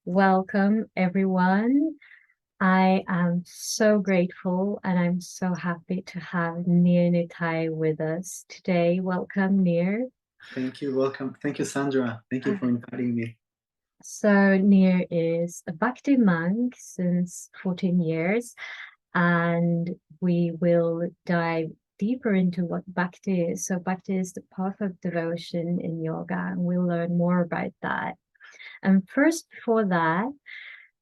Welcome, everyone. I am so grateful and I'm so happy to have Nir Nitai with us today. Welcome, Nir. Thank you. Welcome. Thank you, Sandra. Thank you for inviting me. So, Nir is a Bhakti monk since 14 years, and we will dive deeper into what Bhakti is. So, Bhakti is the path of devotion in yoga, and we'll learn more about that. And first, before that,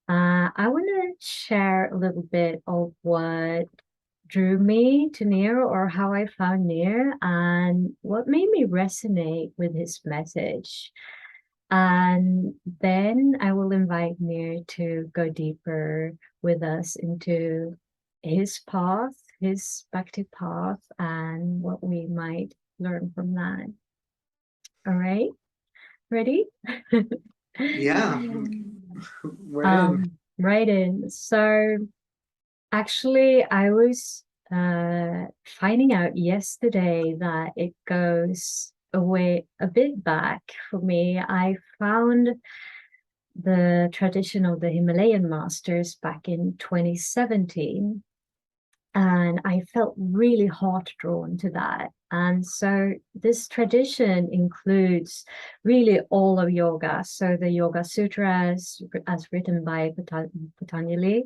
I want to share a little bit of what drew me to Nir, or how I found Nir, and what made me resonate with his message. And then I will invite Nir to go deeper with us into his path, his Bhakti path, and what we might learn from that. All right, ready? Yeah, we're in. Right in. So actually, I was finding out yesterday that it goes away a bit back for me. I found the tradition of the Himalayan masters back in 2017, and I felt really heart drawn to that. And so this tradition includes really all of yoga. So the Yoga Sutras, as written by Patanjali,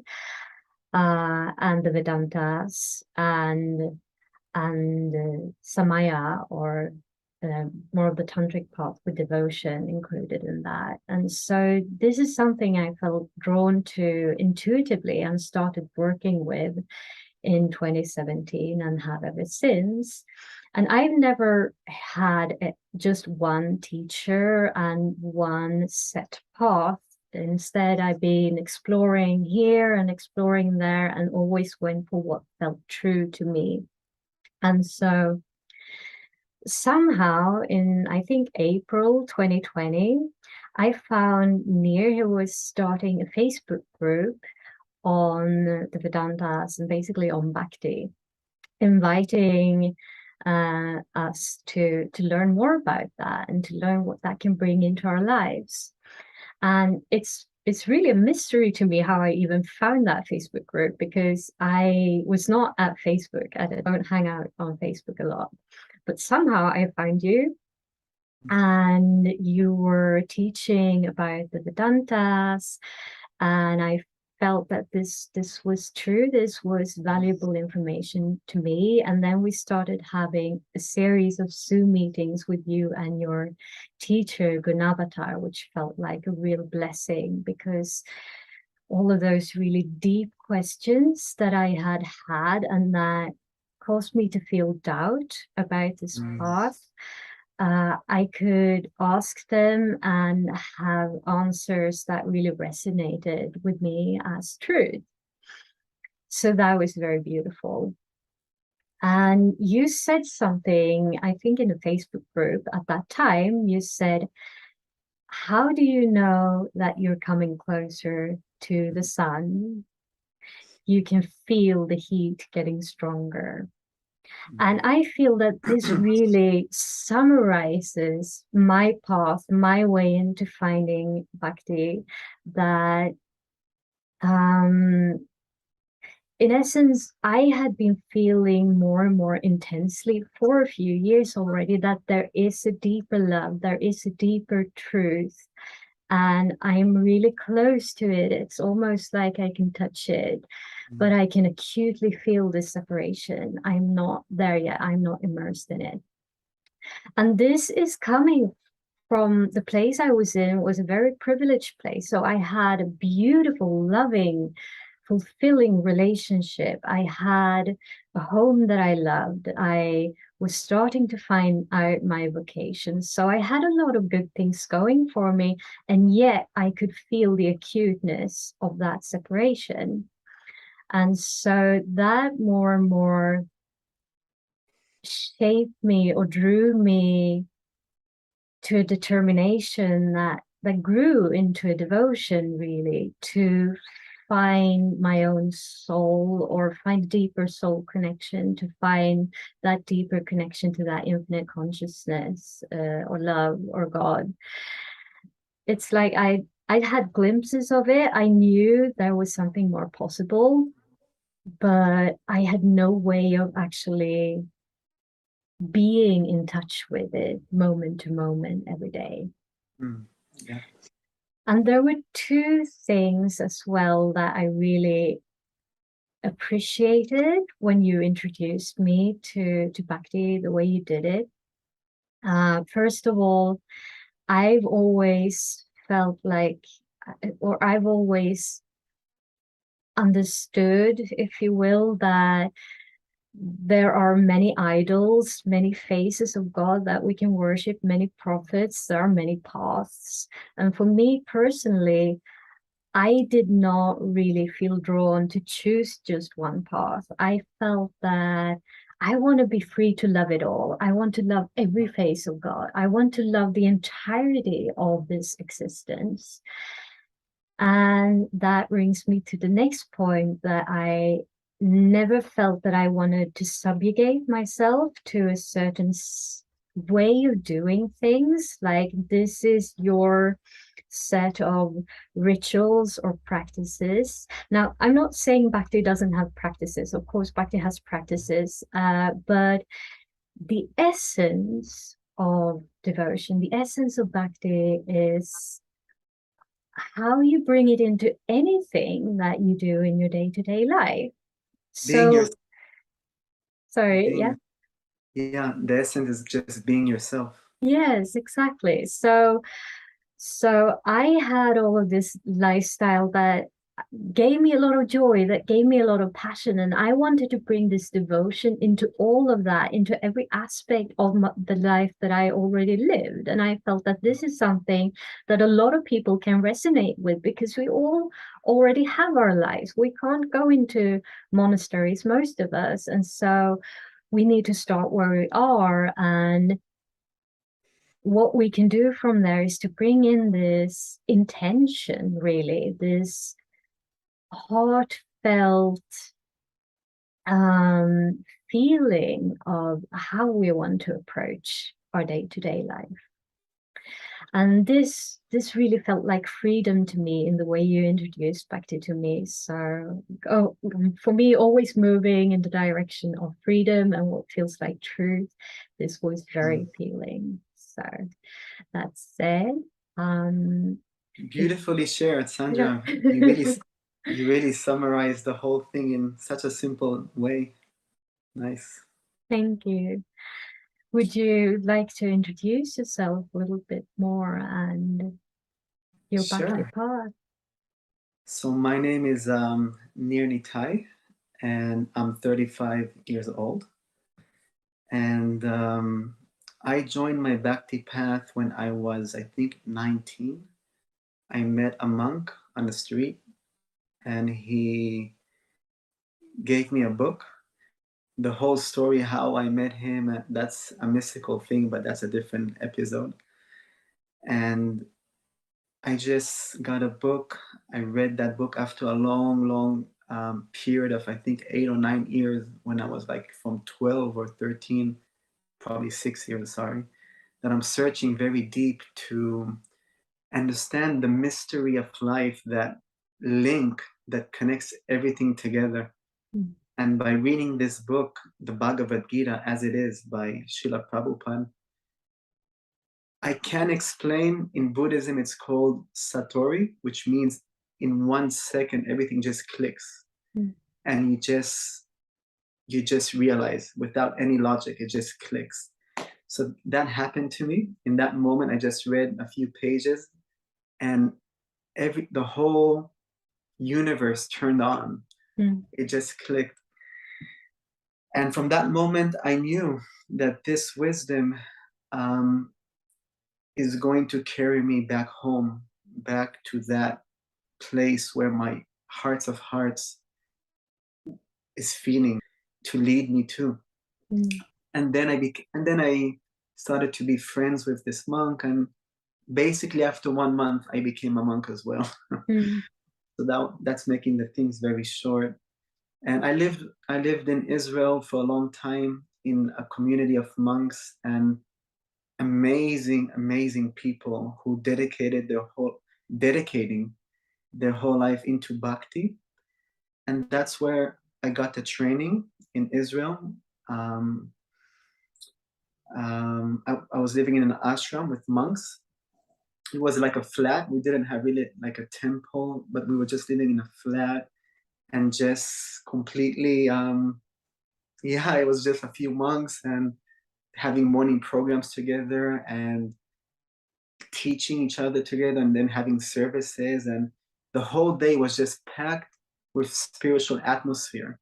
and the Vedantas, and Samaya, or more of the tantric path with devotion included in that. And so this is something I felt drawn to intuitively and started working with in 2017 and have ever since. And I've never had just one teacher and one set path. Instead, I've been exploring here and exploring there, and always went for what felt true to me. And so somehow in, I think, April 2020, I found Nir, who was starting a Facebook group on the Vedantas and basically on Bhakti, inviting us to learn more about that and to learn what that can bring into our lives. And it's really a mystery to me how I even found that Facebook group, because I was not at Facebook. I don't hang out on Facebook a lot, but somehow I found you, and you were teaching about the Vedantas, and I felt that this was true. This was valuable information to me. And then we started having a series of Zoom meetings with you and your teacher Gunavatar, which felt like a real blessing, because all of those really deep questions that I had and that caused me to feel doubt about this path, I could ask them and have answers that really resonated with me as truth. So that was very beautiful. And you said something, I think in a Facebook group at that time, you said, how do you know that you're coming closer to the sun? You can feel the heat getting stronger. And I feel that this really summarizes my path, my way into finding Bhakti, that in essence, I had been feeling more and more intensely for a few years already that there is a deeper love, there is a deeper truth, and I'm really close to it. It's almost like I can touch it, but I can acutely feel this separation. I'm not there yet. I'm not immersed in it. And this is coming from the place I was in. Was a very privileged place. So I had a beautiful, loving, fulfilling relationship. I had a home that I loved. I was starting to find out my vocation. So I had a lot of good things going for me. And yet I could feel the acuteness of that separation. And so that more and more shaped me or drew me to a determination that grew into a devotion, really, to find my own soul, or find a deeper soul connection, to find that deeper connection to that infinite consciousness, or love, or God. It's like I'd had glimpses of it. I knew there was something more possible, but I had no way of actually being in touch with it moment to moment every day. Yeah. And there were two things as well that I really appreciated when you introduced me to Bhakti, the way you did it. First of all, I've always felt like, or I've always understood, if you will, that there are many idols, many faces of God that we can worship, many prophets, there are many paths. And for me personally, I did not really feel drawn to choose just one path. I felt that I want to be free to love it all. I want to love every face of God. I want to love the entirety of this existence. And that brings me to the next point, that I never felt that I wanted to subjugate myself to a certain way of doing things. Like, this is your set of rituals or practices. Now, I'm not saying Bhakti doesn't have practices. Of course, Bhakti has practices, but the essence of devotion, the essence of Bhakti is how you bring it into anything that you do in your day-to-day life. Being your, So, sorry, yeah. yeah, the essence is just being yourself. Yes, exactly. So I had all of this lifestyle that gave me a lot of joy, that gave me a lot of passion. And I wanted to bring this devotion into all of that, into every aspect of the life that I already lived. And I felt that this is something that a lot of people can resonate with, because we all already have our lives. We can't go into monasteries, most of us. And so we need to start where we are. And what we can do from there is to bring in this intention, really, this heartfelt feeling of how we want to approach our day-to-day life. And this really felt like freedom to me in the way you introduced Bhakti to me. So, for me, always moving in the direction of freedom and what feels like truth, this was very appealing. So that said, Beautifully shared, yeah. Sandra. You really summarized the whole thing in such a simple way. Nice. Thank you. Would you like to introduce yourself a little bit more and your Bhakti Sure. path? So my name is Nir Nitai, and I'm 35 years old. And I joined my Bhakti path when I was, I think, 19. I met a monk on the street, and he gave me a book. The whole story, how I met him, that's a mystical thing, but that's a different episode. And I just got a book. I read that book after a long, long period of, I think, 8 or 9 years, when I was like from 12 or 13, probably 6 years, sorry, that I'm searching very deep to understand the mystery of life, that link that connects everything together. Mm. And by reading this book, the Bhagavad Gita as it is by Srila Prabhupada, I can explain. In Buddhism, it's called Satori, which means in 1 second, everything just clicks. Mm. And you just realize without any logic, it just clicks. So that happened to me. In that moment, I just read a few pages, and the whole universe turned on. Mm. It just clicked. And from that moment, I knew that this wisdom is going to carry me back home, back to that place where my hearts of hearts is feeling, to lead me to. Mm. And then I started to be friends with this monk, and basically after 1 month I became a monk as well. Mm. So that's making the things very short. And I lived in Israel for a long time in a community of monks, and amazing people who dedicated their whole dedicating their whole life into Bhakti. And that's where I got the training in Israel. Um, I was living in an ashram with monks. It was like a flat. We didn't have really like a temple, but we were just living in a flat and just completely, yeah, it was just a few monks and having morning programs together and teaching each other together and then having services. And the whole day was just packed with spiritual atmosphere.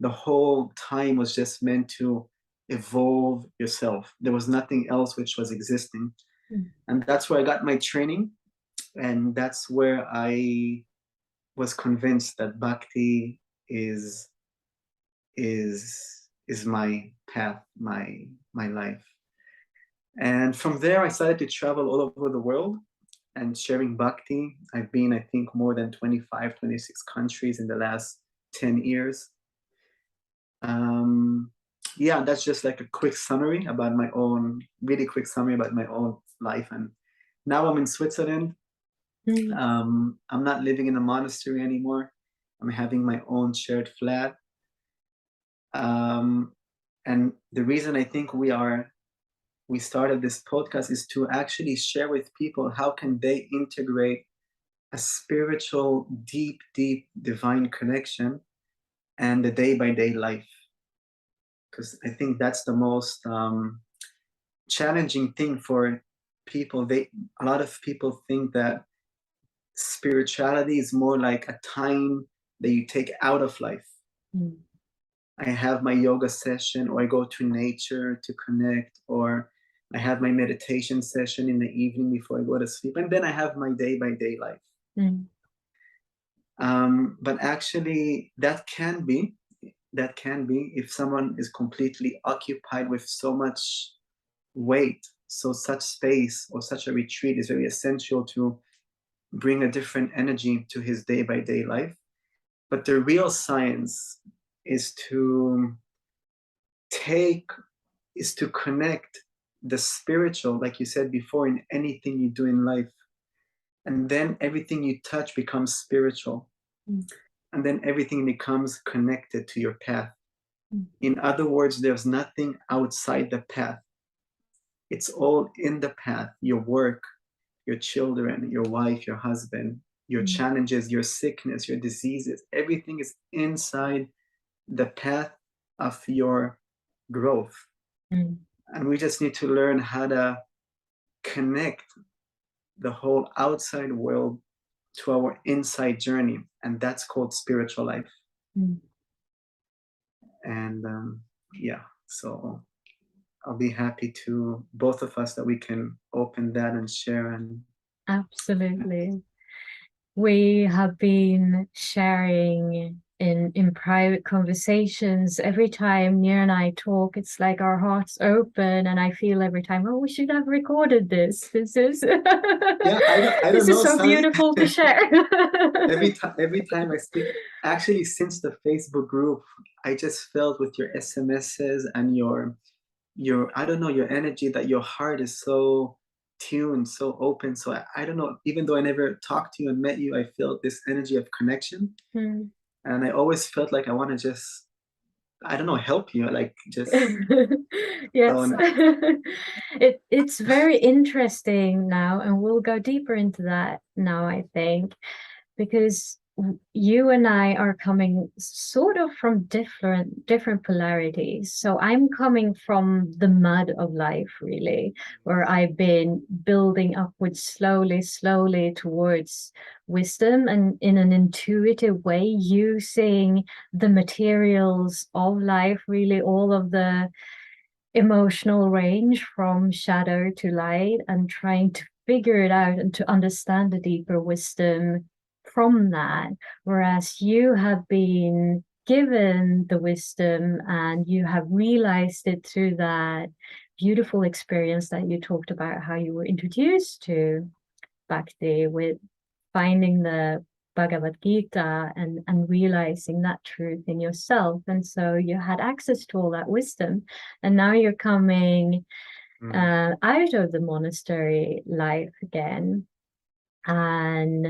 The whole time was just meant to evolve yourself. There was nothing else which was existing. And that's where I got my training. And that's where I was convinced that Bhakti is my path, my life. And from there, I started to travel all over the world and sharing Bhakti. I've been, I think, more than 25, 26 countries in the last 10 years. Yeah, that's just like a quick summary about my own, really quick summary about my own life. And now I'm in Switzerland. I'm not living in a monastery anymore. I'm having my own shared flat. And the reason I think we started this podcast is to actually share with people how can they integrate a spiritual, deep, deep divine connection and the day-by-day life. Because I think that's the most challenging thing for people. A lot of people think that spirituality is more like a time that you take out of life. I have my yoga session, or I go to nature to connect, or I have my meditation session in the evening before I go to sleep, and then I have my day-by-day life. But actually, that can be if someone is completely occupied with so much weight. So such space or such a retreat is very essential to bring a different energy to his day-by-day life. But the real science is to connect the spiritual, like you said before, in anything you do in life. And then everything you touch becomes spiritual. And then everything becomes connected to your path. In other words, there's nothing outside the path. It's all in the path. Your work, your children, your wife, your husband, your challenges, your sickness, your diseases, everything is inside the path of your growth. And we just need to learn how to connect the whole outside world to our inside journey. And that's called spiritual life. And yeah, so I'll be happy to both of us that we can open that and share. And Absolutely. We have been sharing in private conversations. Every time Nir and I talk, it's like our hearts open, and I feel every time, oh, we should have recorded this. This is yeah, I don't this know, is so beautiful to share. every time I speak, actually, since the Facebook group, I just felt with your SMSs and your I don't know, your energy, that your heart is so tuned, so open. So I don't know, even though I never talked to you and met you, I felt this energy of connection. And I always felt like I want to just, I don't know, help you, like just yes. It's very interesting now, and we'll go deeper into that now, I think, because you and I are coming sort of from different polarities. So I'm coming from the mud of life, really, where I've been building upwards slowly towards wisdom, and in an intuitive way, using the materials of life, really all of the emotional range from shadow to light, and trying to figure it out and to understand the deeper wisdom from that. Whereas you have been given the wisdom and you have realized it through that beautiful experience that you talked about, how you were introduced to Bhakti with finding the Bhagavad Gita and realizing that truth in yourself. And so you had access to all that wisdom. And now you're coming out of the monastery life again. and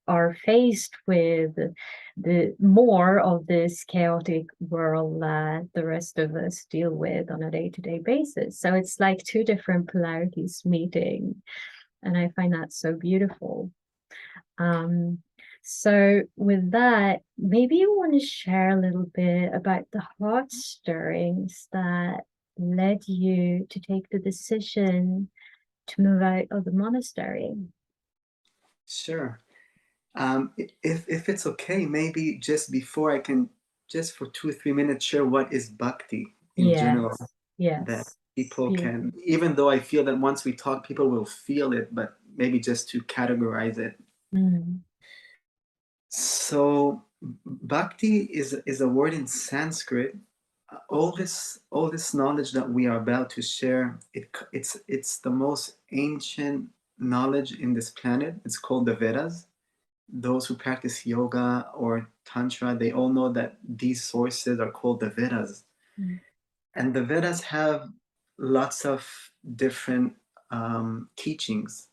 are faced with the more of this chaotic world that the rest of us deal with on a day-to-day basis. So it's like two different polarities meeting, and I find that so beautiful. So with that, maybe you want to share a little bit about the heart stirrings that led you to take the decision to move out of the monastery. Sure. If it's okay, maybe just before I can, just for 2 or 3 minutes, share what is bhakti in general, that Yes, people beautiful. can, even though I feel that once we talk, people will feel it, but maybe just to categorize it. Mm. So bhakti is a word in Sanskrit. All this knowledge that we are about to share, it's the most ancient knowledge in this planet. It's called the Vedas. Those who practice yoga or tantra, they all know that these sources are called the Vedas. Mm. And the Vedas have lots of different teachings.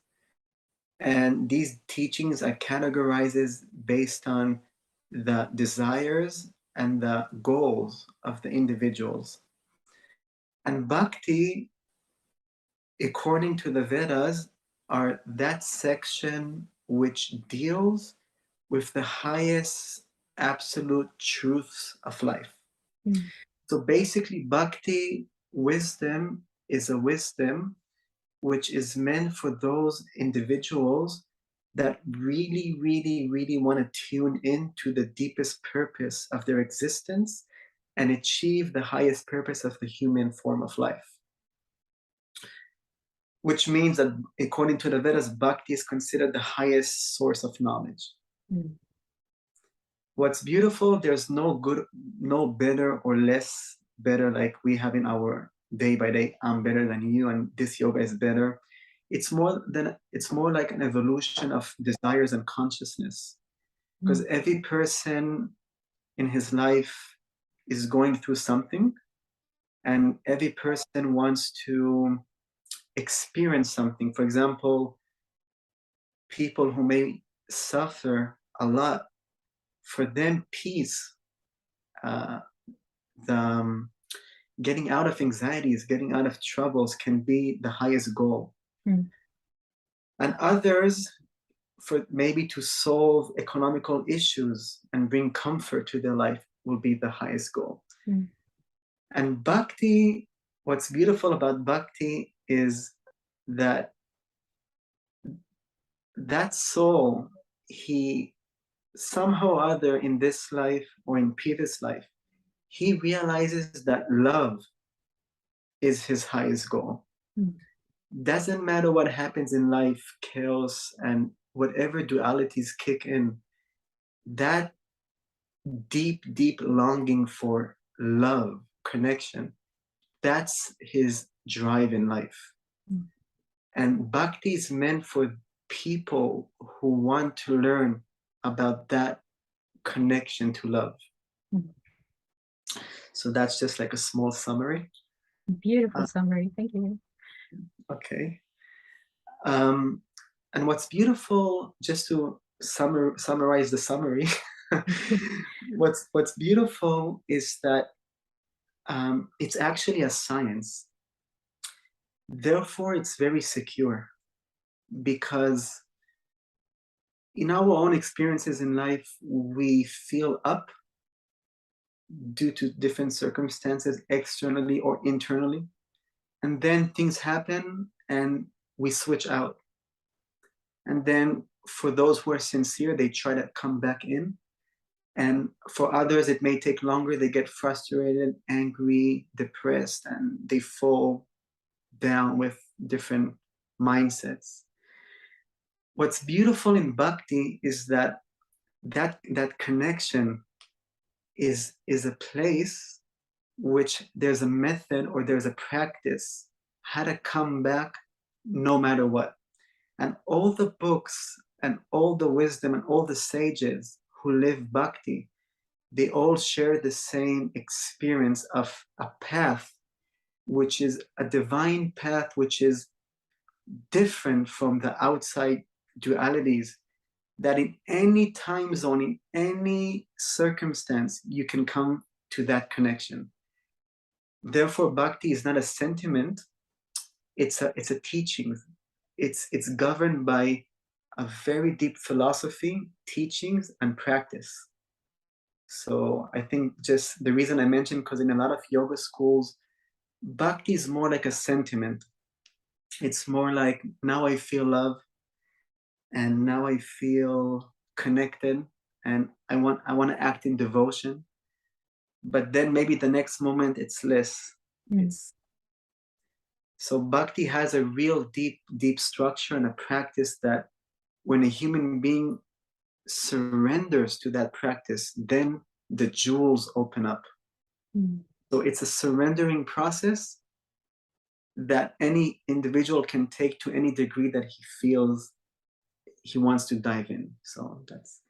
And these teachings are categorized based on the desires and the goals of the individuals. And bhakti, according to the Vedas, are that section which deals with the highest absolute truths of life. Mm. So basically, bhakti wisdom is a wisdom which is meant for those individuals that really, really, really want to tune into the deepest purpose of their existence and achieve the highest purpose of the human form of life. Which means that, according to the Vedas, bhakti is considered the highest source of knowledge. Mm. What's beautiful, there's no good, no better or less better, like we have in our day by day, I'm better than you and this yoga is better. It's more like an evolution of desires and consciousness, because every person in his life is going through something, and every person wants to experience something. For example, people who may suffer a lot, for them peace, uh, the getting out of anxieties, getting out of troubles can be the highest goal. Mm. And others, for maybe to solve economical issues and bring comfort to their life, will be the highest goal. Mm. And bhakti, what's beautiful about bhakti is that that soul, he somehow or other in this life or in previous life, he realizes that love is his highest goal. Mm. Doesn't matter what happens in life, chaos and whatever dualities kick in, that deep, deep longing for love, connection, that's his drive in life. Mm. And bhakti is meant for people who want to learn about that connection to love. Mm. So that's just like a small summary. Beautiful summary. Thank you. Okay. And what's beautiful, just to summarize the summary, what's beautiful is that it's actually a science. Therefore, it's very secure, because in our own experiences in life, we feel up due to different circumstances, externally or internally. And then things happen and we switch out. And then for those who are sincere, they try to come back in. And for others, it may take longer. They get frustrated, angry, depressed, and they fall down with different mindsets. What's beautiful in bhakti is that connection is a place which there's a method or there's a practice how to come back no matter what. And all the books and all the wisdom and all the sages who live bhakti, they all share the same experience of a path, which is a divine path, which is different from the outside dualities, that in any time zone, in any circumstance, you can come to that connection. Therefore, bhakti is not a sentiment, it's a teaching. It's governed by a very deep philosophy, teachings, and practice. So I think just the reason I mentioned, because in a lot of yoga schools, bhakti is more like a sentiment. It's more like, now I feel love, and now I feel connected, and I want to act in devotion. But then maybe the next moment it's less. It's so bhakti has a real deep structure and a practice that when a human being surrenders to that practice, then the jewels open up. So it's a surrendering process that any individual can take to any degree that he feels he wants to dive in. So that's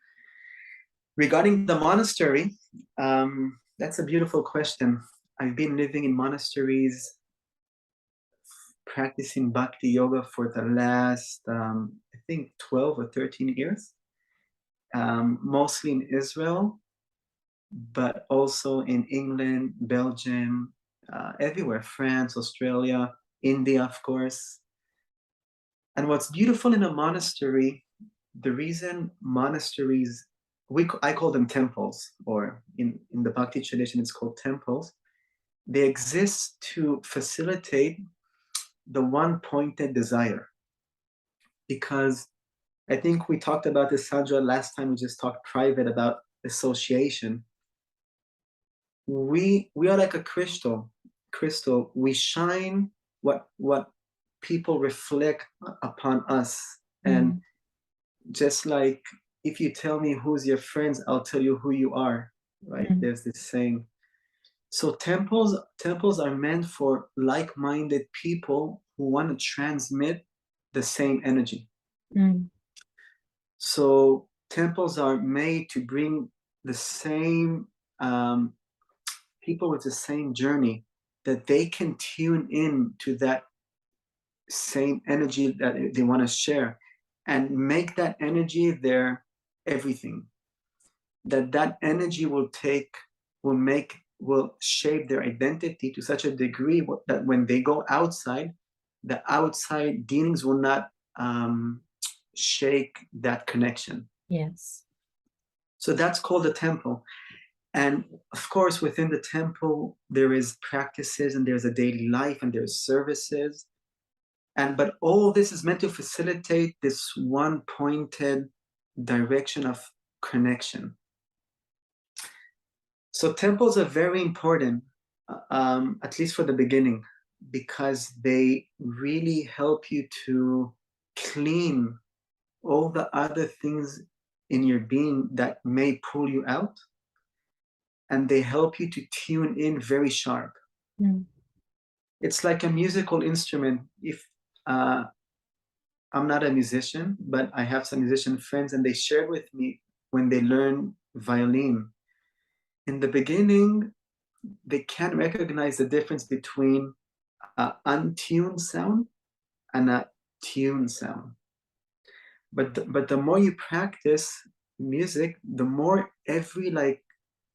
regarding the monastery. That's a beautiful question. I've been living in monasteries, practicing bhakti yoga for the last, I think, 12 or 13 years, mostly in Israel, but also in England, Belgium, everywhere, France, Australia, India, of course. And what's beautiful in a monastery, the reason monasteries, I call them temples, or in the Bhakti tradition, it's called temples. They exist to facilitate the one-pointed desire. Because I think we talked about this, Sandra, last time we just talked private about association. We are like a crystal. We shine what people reflect upon us. And just like, if you tell me who's your friends, I'll tell you who you are, right? There's this saying. So temples are meant for like-minded people who want to transmit the same energy. So temples are made to bring the same people with the same journey, that they can tune in to that same energy that they want to share, and make that energy their everything. That energy will shape their identity to such a degree that when they go outside, the outside dealings will not shake that connection. Yes. So that's called a temple. And of course, within the temple, there is practices, and there's a daily life, and there's services. But all this is meant to facilitate this one pointed direction of connection. So temples are very important, at least for the beginning, because they really help you to clean all the other things in your being that may pull you out, and they help you to tune in very sharp. It's like a musical instrument. If I'm not a musician, but I have some musician friends, and they shared with me when they learn violin. In the beginning, they can't recognize the difference between an untuned sound and a tuned sound. But the more you practice music, the more every like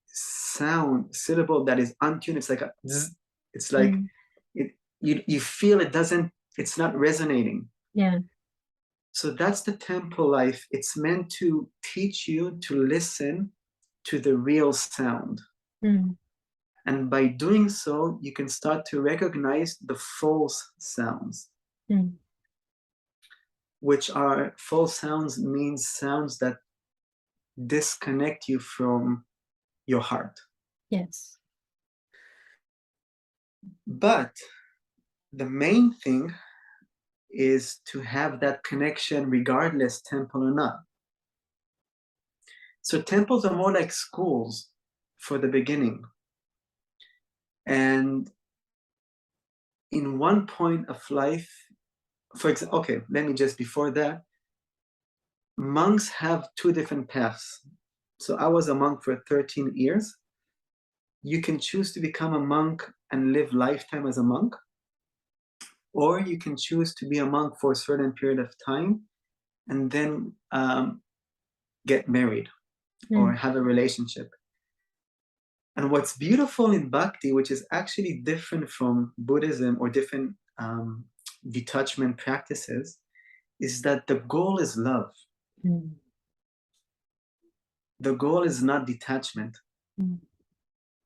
sound syllable that is untuned, it's like a zzz, it's like you feel it's not resonating. Yeah. So that's the temple life. It's meant to teach you to listen to the real sound. And by doing so, you can start to recognize the false sounds, which are false sounds, means sounds that disconnect you from your heart. Yes. But the main thing is to have that connection regardless temple or not. So temples are more like schools for the beginning. And in one point of life, for example, okay, let me just, before that, monks have two different paths. So I was a monk for 13 years. You can choose to become a monk and live lifetime as a monk, or you can choose to be a monk for a certain period of time and then get married or have a relationship. And what's beautiful in Bhakti, which is actually different from Buddhism or different detachment practices, is that the goal is love. The goal is not detachment.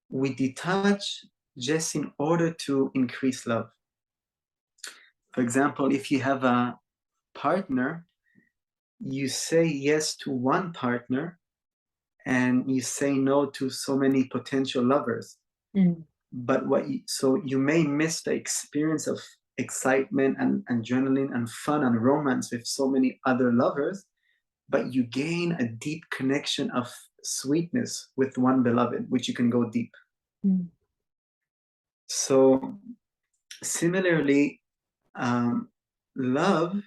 We detach just in order to increase love. For example, if you have a partner, you say yes to one partner and you say no to so many potential lovers. But so you may miss the experience of excitement and adrenaline and fun and romance with so many other lovers, but you gain a deep connection of sweetness with one beloved, which you can go deep. So similarly, love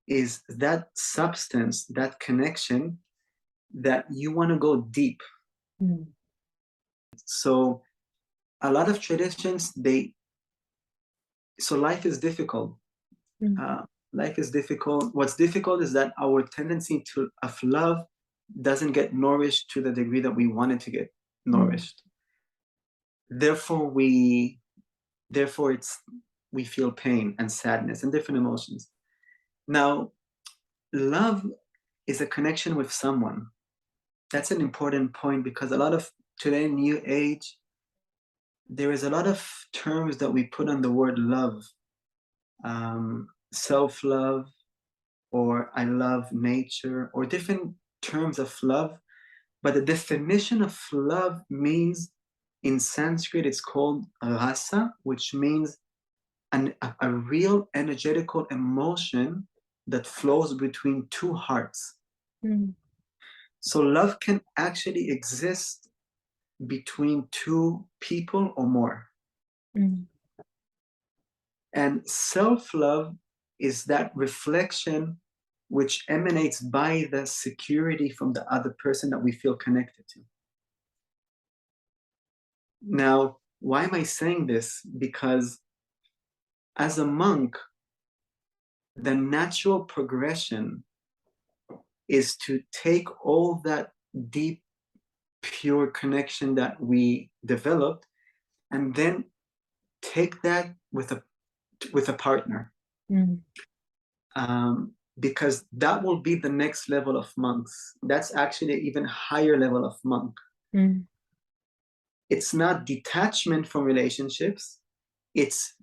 is that substance, that connection that you want to go deep. So a lot of traditions, so life is difficult. Life is difficult. What's difficult is that our tendency of love doesn't get nourished to the degree that we want it to get nourished. Therefore, we feel pain and sadness and different emotions. Now, love is a connection with someone. That's an important point, because a lot of today, new age, there is a lot of terms that we put on the word love. Self-love, or I love nature, or different terms of love. But the definition of love means, in Sanskrit, it's called rasa, which means a real energetical emotion that flows between two hearts. So love can actually exist between two people or more. And self-love is that reflection which emanates by the security from the other person that we feel connected to. Now, why am I saying this? Because as a monk, the natural progression is to take all that deep, pure connection that we developed and then take that with a partner. Because that will be the next level of monks. That's actually an even higher level of monk. It's not detachment from relationships, it's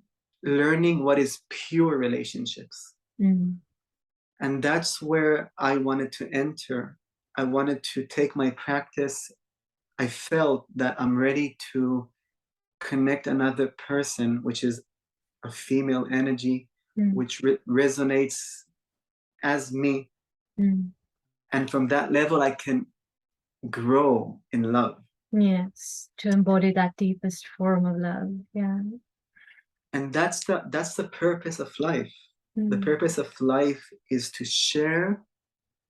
learning what is pure relationships. And that's where I wanted to enter. I wanted to take my practice. I felt that I'm ready to connect another person, which is a female energy, which resonates as me. And from that level, I can grow in love. Yes, to embody that deepest form of love. Yeah. And that's the purpose of life. The purpose of life is to share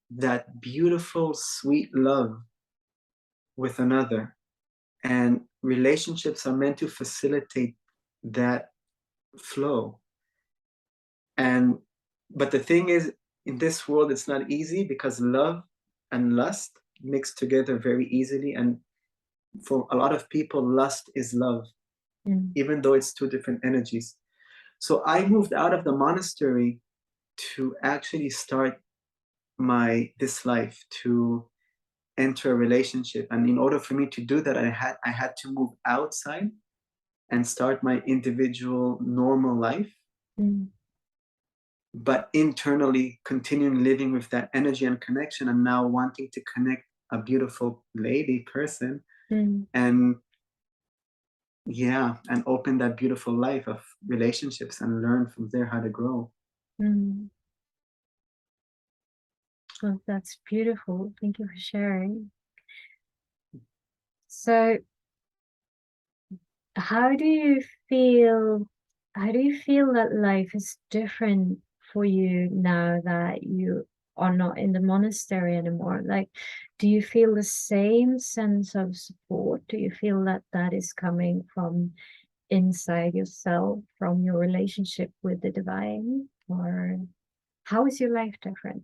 that beautiful, sweet love with another. And relationships are meant to facilitate that flow. But the thing is, in this world, it's not easy, because love and lust mix together very easily. And for a lot of people, lust is love, even though it's two different energies. So I moved out of the monastery to actually start this life, to enter a relationship. And in order for me to do that, I had to move outside and start my individual normal life. But internally continuing living with that energy and connection, and now wanting to connect a beautiful lady person and open that beautiful life of relationships and learn from there how to grow. Oh, that's beautiful. Thank you for sharing. So how do you feel that life is different for you now that you are not in the monastery anymore? Like, do you feel the same sense of support? Do you feel that is coming from inside yourself, from your relationship with the divine? Or How is your life different?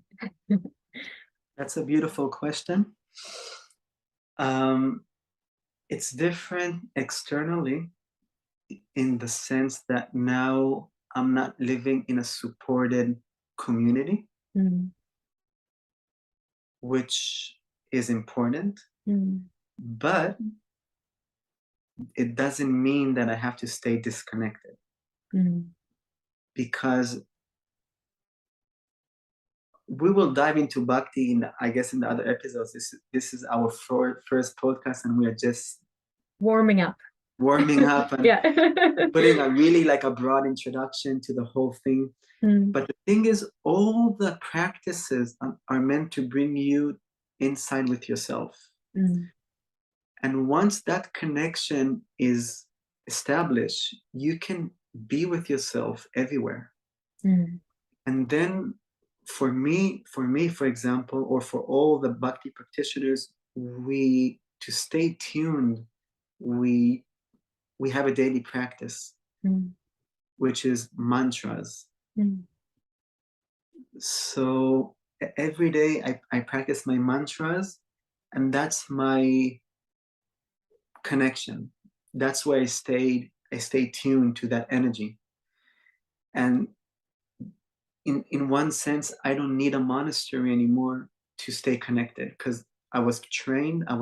That's a beautiful question. It's different externally in the sense that now I'm not living in a supported community, which is important, but it doesn't mean that I have to stay disconnected, because we will dive into Bhakti in, I guess, in the other episodes. This is our first podcast, and we are just warming up and yeah. putting a really like a broad introduction to the whole thing. But the thing is, all the practices are meant to bring you inside with yourself. And once that connection is established, you can be with yourself everywhere. And then for me, for example, or for all the Bhakti practitioners, to stay tuned, we have a daily practice, which is mantras. So every day I practice my mantras, and that's my connection. That's where I stay tuned to that energy. And in one sense, I don't need a monastery anymore to stay connected, because I was trained, I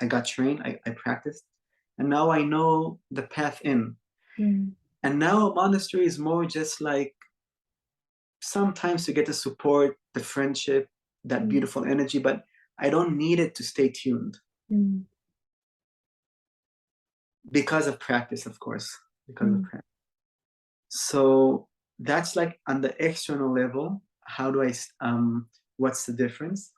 got trained, I practiced, and now I know the path in. And now a monastery is more just like sometimes to get the support, the friendship, that beautiful energy, but I don't need it to stay tuned. Because of practice, of course. Because of practice. So that's like on the external level. How do I what's the difference?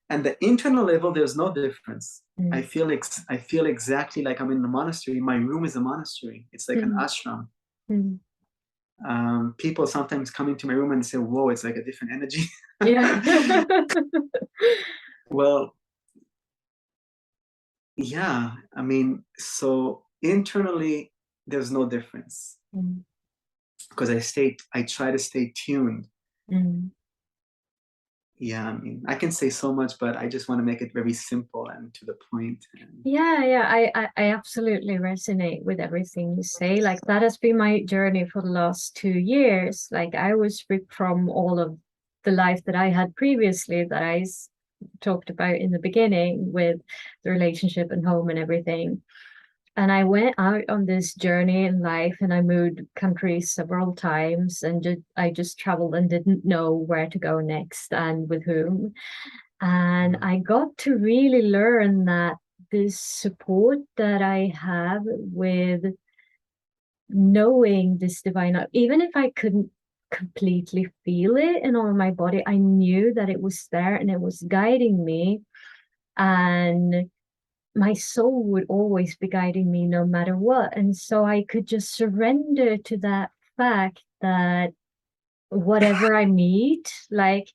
And the internal level, there's no difference. I feel exactly like I'm in the monastery. My room is a monastery. It's like an ashram. People sometimes come into my room and say, whoa, it's like a different energy. Yeah. Well, yeah, I mean, so internally there's no difference, because I try to stay tuned. Yeah, I mean, I can say so much, but I just want to make it very simple and to the point. Yeah, I absolutely resonate with everything you say. Like, that has been my journey for the last 2 years. Like, I was ripped from all of the life that I had previously, that I talked about in the beginning, with the relationship and home and everything. And I went out on this journey in life, and I moved countries several times, and I just traveled and didn't know where to go next and with whom. And I got to really learn that this support that I have with knowing this divine, even if I couldn't completely feel it in all my body, I knew that it was there and it was guiding me. And my soul would always be guiding me no matter what. And so I could just surrender to that fact that whatever I meet, like,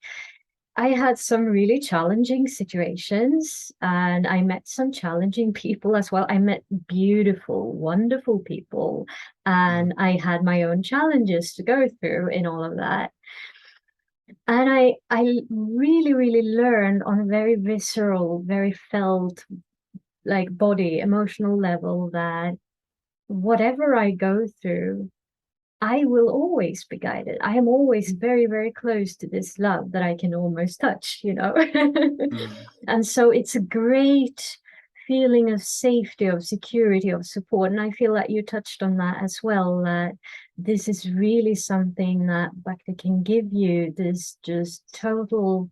I had some really challenging situations, and I met some challenging people as well. I met beautiful, wonderful people, and I had my own challenges to go through in all of that. And I really, really learned on a very visceral, very felt, like, body, emotional level, that whatever I go through, I will always be guided. I am always very, very close to this love that I can almost touch. And so it's a great feeling of safety, of security, of support. And I feel that you touched on that as well, that this is really something that Bhakti can give you, this just total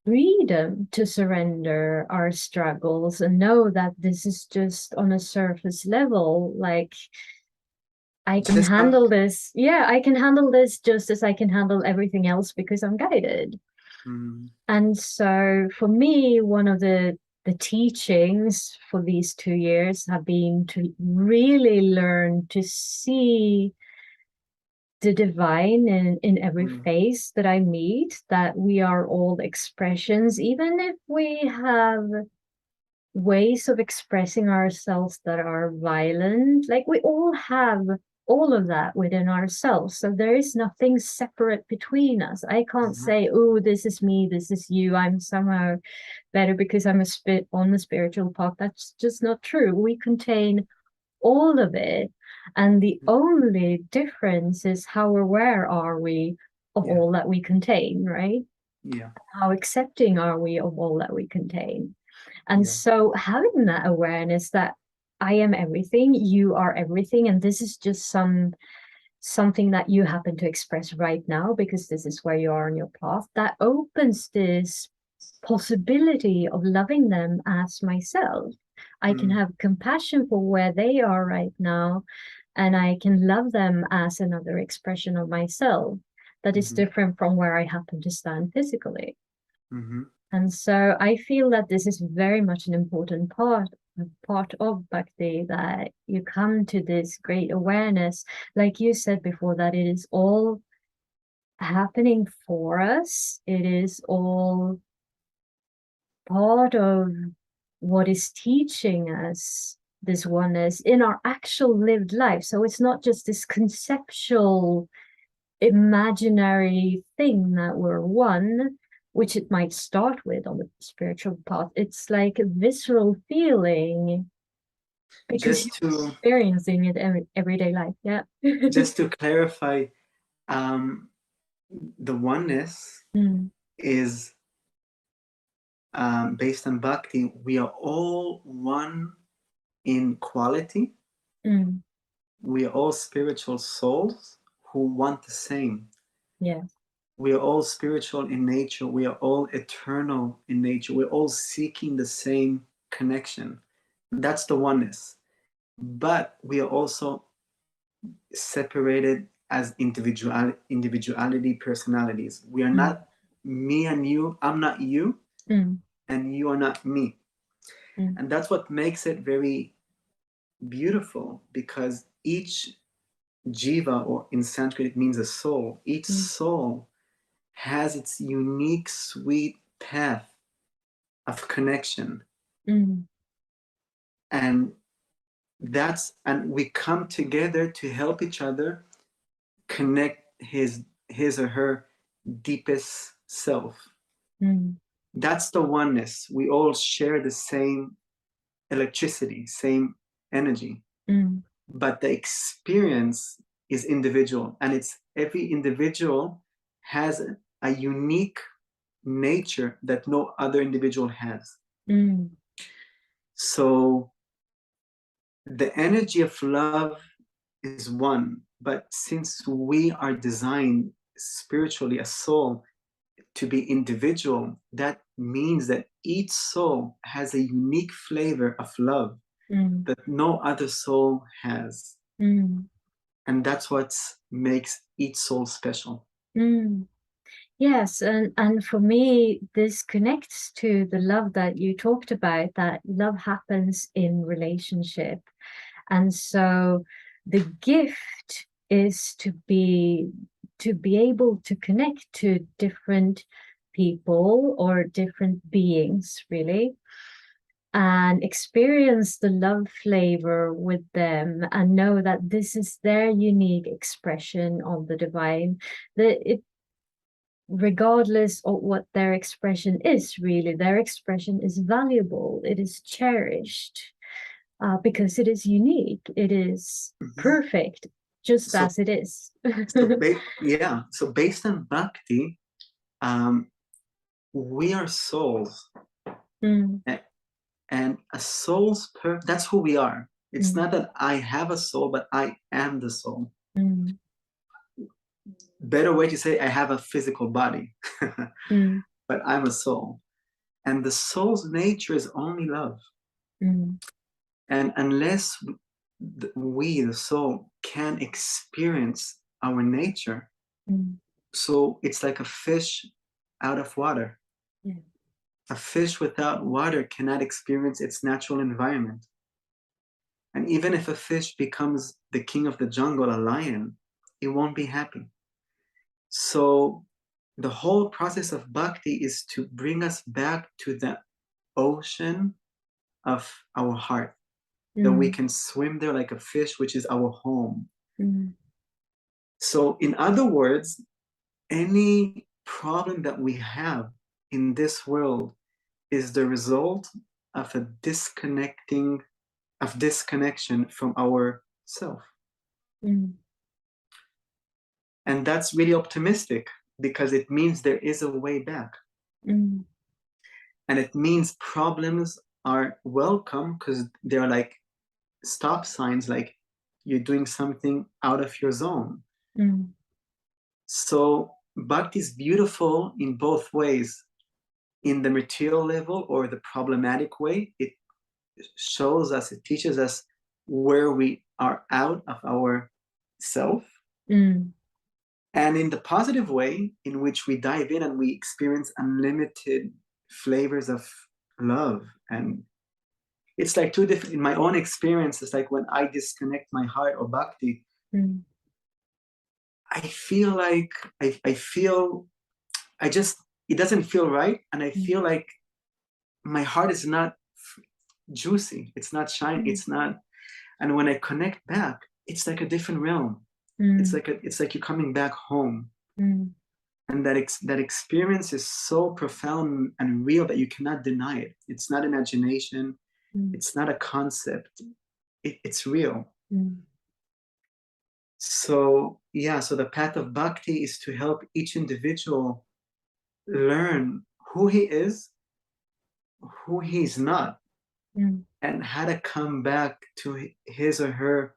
freedom to surrender our struggles and know that this is just on a surface level. Like, I can handle this. Yeah, I can handle this just as I can handle everything else, because I'm guided. And so for me, one of the teachings for these 2 years have been to really learn to see the divine in every face that I meet, that we are all expressions, even if we have ways of expressing ourselves that are violent. Like, we all have all of that within ourselves. So there is nothing separate between us. I can't say, oh, this is me, this is you, I'm somehow better because I'm on the spiritual path. That's just not true. We contain all of it. And the only difference is how aware are we of all that we contain, right? Yeah. How accepting are we of all that we contain? And so having that awareness that I am everything, you are everything, and this is just something that you happen to express right now because this is where you are on your path, that opens this possibility of loving them as myself. I can have compassion for where they are right now, and I can love them as another expression of myself that is different from where I happen to stand physically. And so I feel that this is very much an important part of Bhakti, that you come to this great awareness, like you said before, that it is all happening for us. It is all part of what is teaching us this oneness in our actual lived life. So it's not just this conceptual, imaginary thing that we're one, which it might start with on the spiritual path. It's like a visceral feeling because you're experiencing it everyday life. Yeah. Just to clarify, the oneness is based on Bhakti. We are all one in quality. We are all spiritual souls who want the same. Yeah. We are all spiritual in nature. We are all eternal in nature. We're all seeking the same connection. That's the oneness. But we are also separated as individuality personalities. We are not me and you. I'm not you, and you are not me. And that's what makes it very beautiful, because each jiva, or in Sanskrit it means a soul, each soul has its unique sweet path of connection. And we come together to help each other connect his or her deepest self. That's the oneness. We all share the same electricity, same energy, but the experience is individual, and it's every individual has a unique nature that no other individual has. So the energy of love is one, but since we are designed spiritually, a soul, to be individual, that means that each soul has a unique flavor of love that no other soul has. And that's what makes each soul special. Yes, and for me, this connects to the love that you talked about, that love happens in relationship. And so the gift is to be able to connect to different people or different beings, really, and experience the love flavor with them and know that this is their unique expression of the divine. Regardless of what their expression is, really, their expression is valuable, it is cherished, because it is unique, it is perfect, just as it is. So based on Bhakti, we are souls. And a soul's that's who we are. It's not that I have a soul, but I am the soul. Better way to say, I have a physical body, but I'm a soul. And the soul's nature is only love. And unless we, the soul, can experience our nature, so it's like a fish out of water. A fish without water cannot experience its natural environment. And even if a fish becomes the king of the jungle, a lion, it won't be happy. So the whole process of bhakti is to bring us back to the ocean of our heart, that we can swim there like a fish, which is our home. Mm. So in other words, any problem that we have in this world is the result of a disconnection from our self. Mm. And that's really optimistic because it means there is a way back. Mm. And it means problems are welcome because they're like stop signs, like you're doing something out of your zone. Mm. So bhakti is beautiful in both ways. In the material level or the problematic way, it shows us, it teaches us where we are out of our self. Mm. And in the positive way, in which we dive in and we experience unlimited flavors of love. And it's like two different, in my own experience, it's like when I disconnect my heart or bhakti, Mm. I feel like I feel I just it doesn't feel right, and I feel like my heart is not juicy, it's not shiny, it's not. And when I connect back, it's like a different realm. It's like you're coming back home. And that experience is so profound and real that you cannot deny it. It's not imagination. It's not a concept. It's real. So yeah, so the path of bhakti is to help each individual learn who he is, who he's not, and how to come back to his or her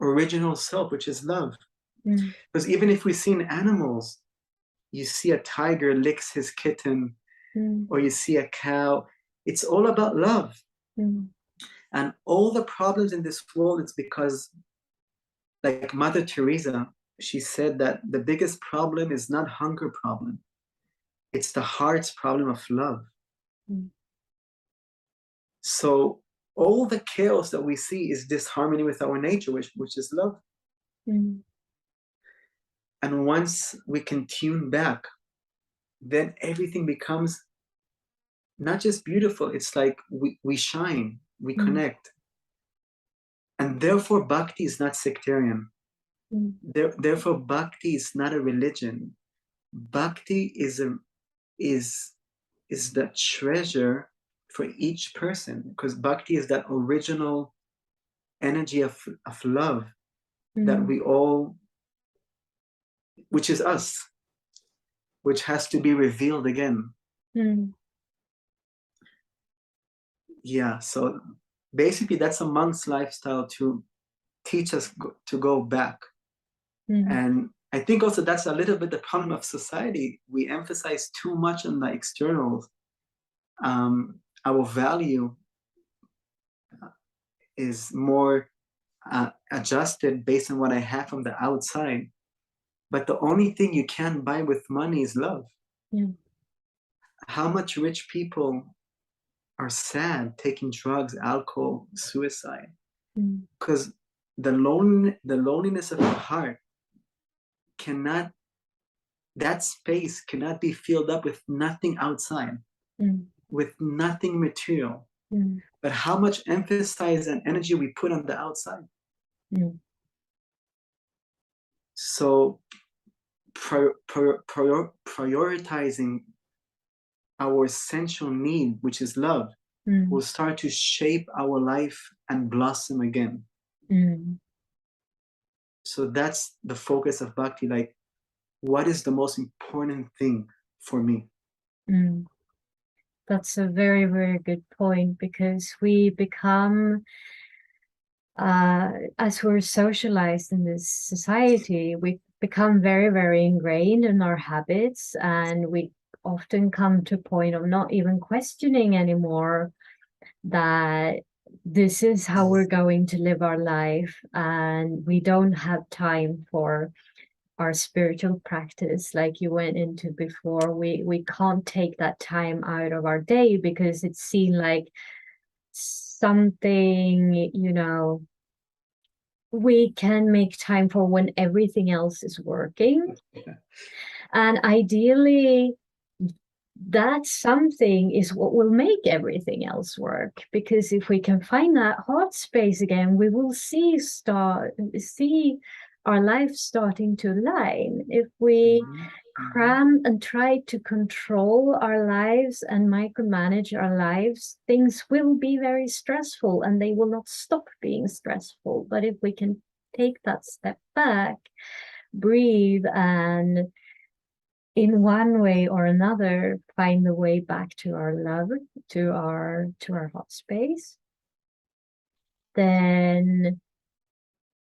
original self, which is love. Because even if we see in animals, you see a tiger licks his kitten, or you see a cow, it's all about love. And all the problems in this world, it's because, like Mother Teresa, she said that the biggest problem is not hunger problem, it's the heart's problem of love. So all the chaos that we see is disharmony with our nature, which is love. And once we can tune back, then everything becomes not just beautiful, it's like we shine, we connect. And therefore bhakti is not sectarian. Therefore bhakti is not a religion. Bhakti is the treasure for each person, because bhakti is that original energy of love that we all, which is us, which has to be revealed again. Yeah, so basically that's a monk's lifestyle, to teach us to go back. And I think also that's a little bit the problem of society. We emphasize too much on the externals. Our value is more adjusted based on what I have from the outside. But the only thing you can buy with money is love. How much rich people are sad, taking drugs, alcohol, suicide, because the loneliness of the heart cannot, that space cannot be filled up with nothing outside, with nothing material. But how much emphasis and energy we put on the outside. So prioritizing our essential need, which is love, will start to shape our life and blossom again. So that's the focus of bhakti, like, what is the most important thing for me? That's a very, very good point, because we become, as we're socialized in this society, we become very, very ingrained in our habits, and we often come to a point of not even questioning anymore that this is how we're going to live our life, and we don't have time for our spiritual practice like you went into before. We can't take that time out of our day because it's seen like something, we can make time for when everything else is working. And ideally, that something is what will make everything else work, because if we can find that heart space again, we will see our life starting to align. If we cram and try to control our lives and micromanage our lives, things will be very stressful and they will not stop being stressful. But if we can take that step back, breathe, and in one way or another find the way back to our love, to our heart space, then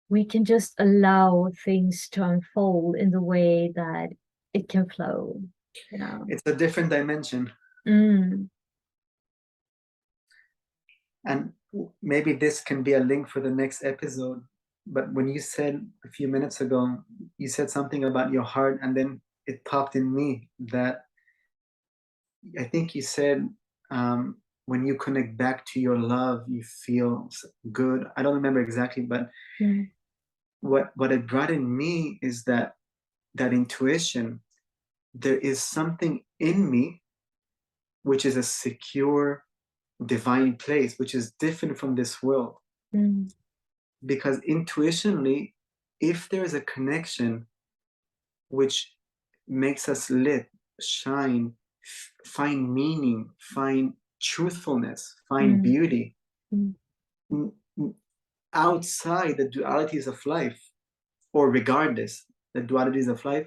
we can just allow things to unfold in the way that it can flow. It's a different dimension. And maybe this can be a link for the next episode. But when you said a few minutes ago, you said something about your heart, and then it popped in me that I think you said when you connect back to your love, you feel good. I don't remember exactly, but what it brought in me is that intuition. There is something in me which is a secure divine place, which is different from this world. Because intuitionally, if there is a connection which makes us lit, shine, find meaning, find truthfulness, find beauty outside the dualities of life, or regardless the dualities of life,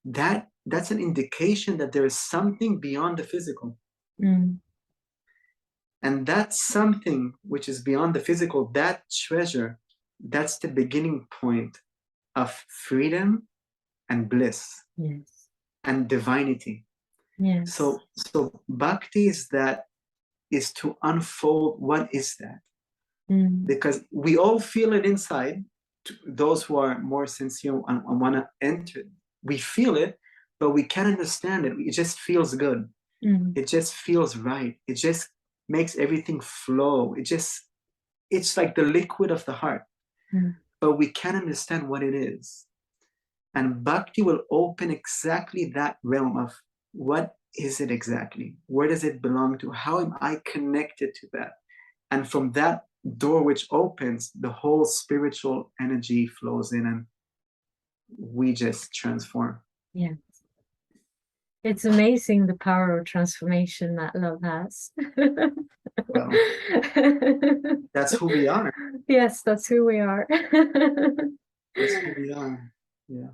that's an indication that there is something beyond the physical. And that something which is beyond the physical, that treasure, that's the beginning point of freedom and bliss. Yes. And divinity. Yes. So bhakti is to unfold what is that. Because we all feel it inside. Those who are more sincere and want to enter, we feel it, but we can't understand it. It just feels good. It just feels right. It just makes everything flow. It's like the liquid of the heart. But we can't understand what it is. And bhakti will open exactly that realm of what is it exactly? Where does it belong to? How am I connected to that? And from that door which opens, the whole spiritual energy flows in and we just transform. Yes. It's amazing the power of transformation that love has. Well, that's who we are. Yes, that's who we are. That's who we are. Yeah.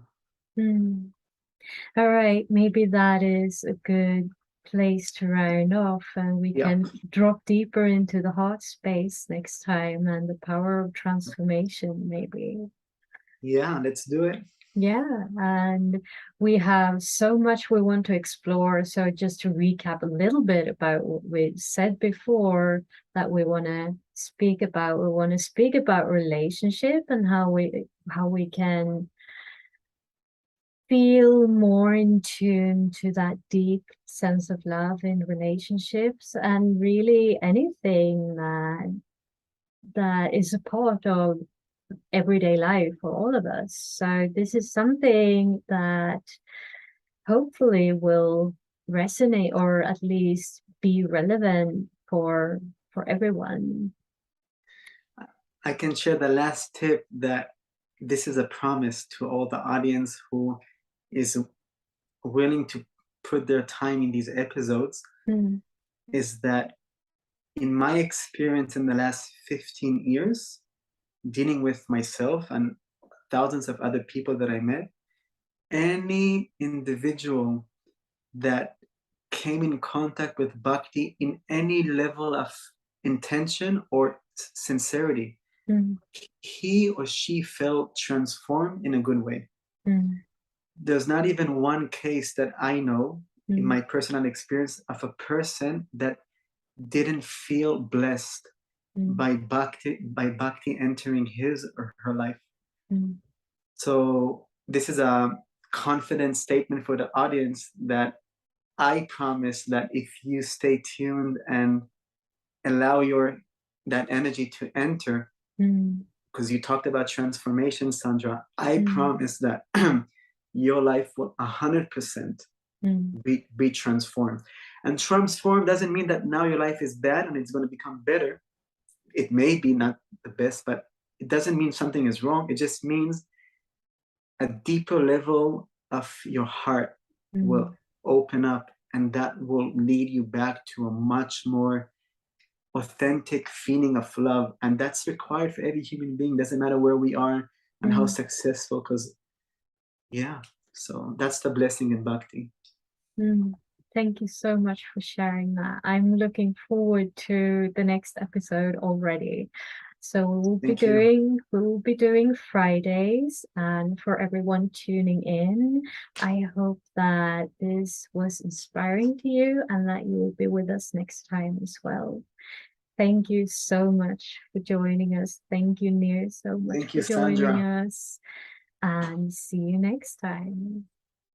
All right, maybe that is a good place to round off, and we can drop deeper into the heart space next time and the power of transformation, maybe. Yeah, let's do it. Yeah, and we have so much we want to explore. So just to recap a little bit about what we said before that we want to speak about, relationship and how we can feel more in tune to that deep sense of love in relationships, and really anything that is a part of everyday life for all of us. So this is something that hopefully will resonate, or at least be relevant for everyone. I can share the last tip, that this is a promise to all the audience who is willing to put their time in these episodes, is that in my experience in the last 15 years, dealing with myself and thousands of other people that I met, any individual that came in contact with bhakti in any level of intention or sincerity, he or she felt transformed in a good way. There's not even one case that I know in my personal experience of a person that didn't feel blessed by bhakti entering his or her life. So this is a confident statement for the audience that I promise that if you stay tuned and allow that energy to enter, because you talked about transformation, Sandra, I promise that your life will 100% be transformed. And transform doesn't mean that now your life is bad and it's going to become better. It may be not the best, but it doesn't mean something is wrong. It just means a deeper level of your heart will open up, and that will lead you back to a much more authentic feeling of love. And that's required for every human being. Doesn't matter where we are and how successful, because yeah, so that's the blessing in bhakti. Thank you so much for sharing that. I'm looking forward to the next episode already. So we'll be doing Fridays, and for everyone tuning in, I hope that this was inspiring to you and that you will be with us next time as well. Thank you so much for joining us. Thank you, Nir, so much for joining us, and see you next time.